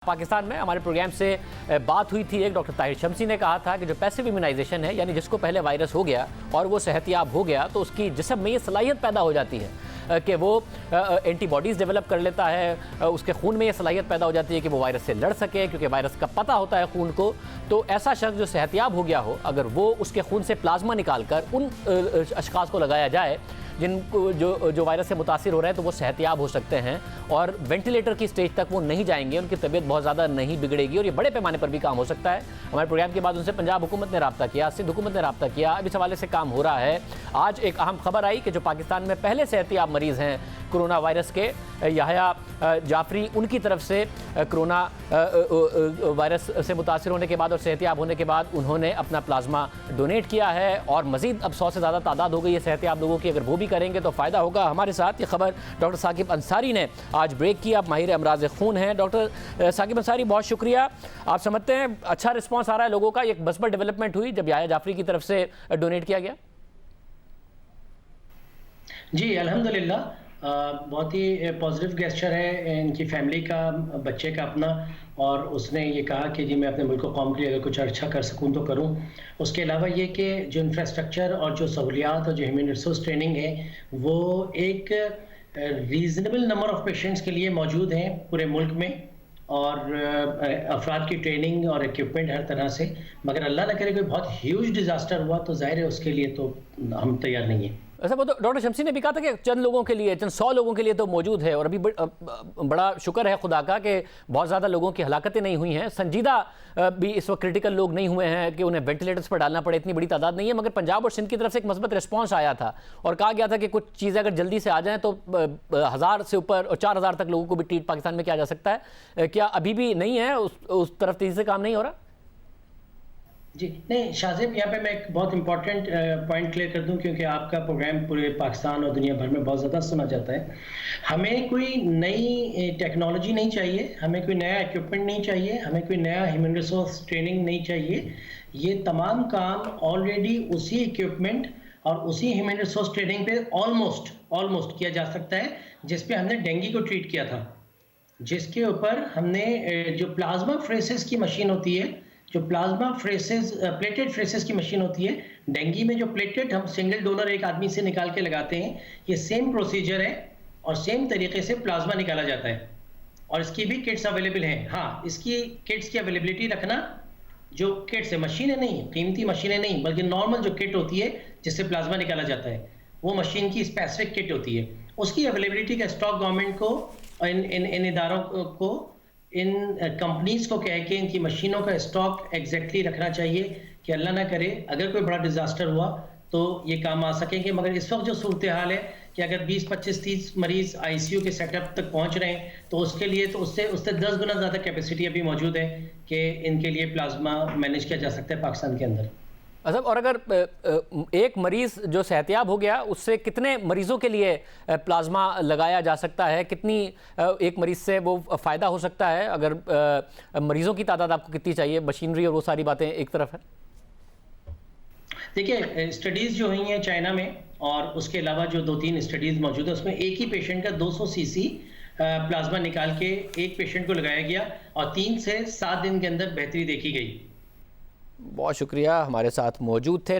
पाकिस्तान में हमारे प्रोग्राम से बात हुई थी। एक डॉक्टर ताहिर शमसी ने कहा था कि जो पैसिव इम्यूनाइजेशन है, यानी जिसको पहले वायरस हो गया और वो सेहतयाब हो गया तो उसकी जिस्म में ये सलाहियत पैदा हो जाती है कि वो एंटीबॉडीज़ डेवलप कर लेता है, उसके खून में ये सलाहियत पैदा हो जाती है कि वो वायरस से लड़ सके, क्योंकि वायरस का पता होता है खून को। तो ऐसा शख्स जो सेहतयाब हो गया हो, अगर वो उसके खून से प्लाज्मा निकाल कर उन अशखास को लगाया जाए जिनको जो वायरस से मुतासिर हो रहे हैं, तो वो सेहतयाब हो सकते हैं और वेंटिलेटर की स्टेज तक वो नहीं जाएंगे, उनकी तबीयत बहुत ज़्यादा नहीं बिगड़ेगी और ये बड़े पैमाने पर भी काम हो सकता है। हमारे प्रोग्राम के बाद उनसे पंजाब हुकूमत ने रब्ता किया, सिंध हुकूमत ने रब्ता किया, अब इस हवाले से काम हो रहा है। आज एक अहम खबर आई कि जो पाकिस्तान में पहले सेहतयाब मरीज़ हैं कोरोना वायरस के, याह्या जाफरी, उनकी तरफ से कोरोना वायरस से मुतासिर होने के बाद और सेहतयाब होने के बाद उन्होंने अपना प्लाज्मा डोनेट किया है और मज़ीद अब 100 से ज़्यादा तादाद हो गई है सेहतयाब लोगों की। अगर वो भी करेंगे तो फ़ायदा होगा। हमारे साथ ये खबर डॉक्टर साकिब अंसारी ने आज ब्रेक किया, माहिर अमराज खून हैं। डॉक्टर साकिब अंसारी, बहुत शुक्रिया। आप समझते हैं अच्छा रिस्पॉन्स आ रहा है लोगों का, एक बस पर डेवलपमेंट हुई जब याह्या जाफरी की तरफ से डोनेट किया गया? जी अल्हम्दुलिल्लाह, बहुत ही पॉजिटिव गेस्चर है इनकी फैमिली का, बच्चे का अपना। और उसने ये कहा कि जी मैं अपने मुल्क कौम के लिए अगर कुछ अच्छा कर सकूं तो करूं। उसके अलावा ये कि जो इंफ्रास्ट्रक्चर और जो सहूलियात और जो ह्यूमन रिसोर्स ट्रेनिंग है वो एक रीज़नेबल नंबर ऑफ़ पेशेंट्स के लिए मौजूद हैं पूरे मुल्क में, और अफराद की ट्रेनिंग और इक्विपमेंट हर तरह से। मगर अल्लाह न करे कोई बहुत ह्यूज डिज़ास्टर हुआ तो ज़ाहिर है उसके लिए तो हम तैयार नहीं हैं। ऐसा वो तो डॉक्टर शमसी ने भी कहा था कि चंद लोगों के लिए, चंद 100 लोगों के लिए तो मौजूद है और अभी बड़ा शुक्र है खुदा का कि बहुत ज़्यादा लोगों की हलाकतें नहीं हुई हैं। संजीदा भी इस वक्त क्रिटिकल लोग नहीं हुए हैं कि उन्हें वेंटिलेटर्स पर डालना पड़े, इतनी बड़ी तादाद नहीं है। मगर पंजाब और सिंध की तरफ से एक मस्बत रिस्पॉन्स आया था और कहा गया था कि कुछ चीज़ें अगर जल्दी से आ जाएँ तो 1000 से ऊपर और 4000 तक लोगों को भी ट्रीट पाकिस्तान में किया जा सकता है। क्या अभी भी नहीं है, उस तरफ तेज़ी से काम नहीं हो रहा? जी नहीं शाहजेब, यहाँ पे मैं एक बहुत इंपॉर्टेंट पॉइंट क्लियर कर दूं, क्योंकि आपका प्रोग्राम पूरे पाकिस्तान और दुनिया भर में बहुत ज़्यादा सुना जाता है। हमें कोई नई टेक्नोलॉजी नहीं चाहिए, हमें कोई नया इक्विपमेंट नहीं चाहिए, हमें कोई नया ह्यूमन रिसोर्स ट्रेनिंग नहीं चाहिए। ये तमाम काम ऑलरेडी उसी इक्विपमेंट और उसी ह्यूमन रिसोर्स ट्रेनिंग पे ऑलमोस्ट किया जा सकता है, जिस पे हमने डेंगू को ट्रीट किया था, जिसके ऊपर हमने जो प्लाज्मा फ्रेसिस की मशीन होती है, जो प्लाज्मा फ्रेसेस प्लेटेड फ्रेसेस की मशीन होती है, डेंगू में जो प्लेटेड हम सिंगल डोनर एक आदमी से निकाल के लगाते हैं, ये सेम प्रोसीजर है और सेम तरीके से प्लाज्मा निकाला जाता है और इसकी भी किट्स अवेलेबल हैं। हाँ, इसकी किट्स की अवेलेबिलिटी रखना, जो किट्स है, मशीनें नहीं, कीमती मशीनें नहीं, बल्कि नॉर्मल जो किट होती है जिससे प्लाज्मा निकाला जाता है, वो मशीन की स्पेसिफिक किट होती है। उसकी अवेलेबिलिटी का स्टॉक गवर्नमेंट को, इन इदारों को, इन कंपनीज को कह के इनकी मशीनों का स्टॉक एग्जैक्टली रखना चाहिए कि अल्लाह ना करे अगर कोई बड़ा डिजास्टर हुआ तो ये काम आ सकेंगे। मगर इस वक्त जो सूरत हाल है कि अगर 20, 25, 30 मरीज आईसीयू के सेटअप तक पहुंच रहे हैं तो उसके लिए तो उससे 10 गुना ज़्यादा कैपेसिटी अभी मौजूद है कि इनके लिए प्लाज्मा मैनेज किया जा सकता है पाकिस्तान के अंदर। अच्छा, और अगर एक मरीज़ जो सेहतयाब हो गया उससे कितने मरीज़ों के लिए प्लाज्मा लगाया जा सकता है? कितनी एक मरीज़ से वो फ़ायदा हो सकता है? अगर मरीज़ों की तादाद आपको कितनी चाहिए? मशीनरी और वो सारी बातें एक तरफ है। देखिए, स्टडीज़ जो हुई हैं चाइना में और उसके अलावा जो 2-3 स्टडीज़ मौजूद है, उसमें एक ही पेशेंट का 200 सीसी प्लाज्मा निकाल के एक पेशेंट को लगाया गया और 3 से 7 दिन के अंदर बेहतरी देखी गई। बहुत शुक्रिया, हमारे साथ मौजूद थे।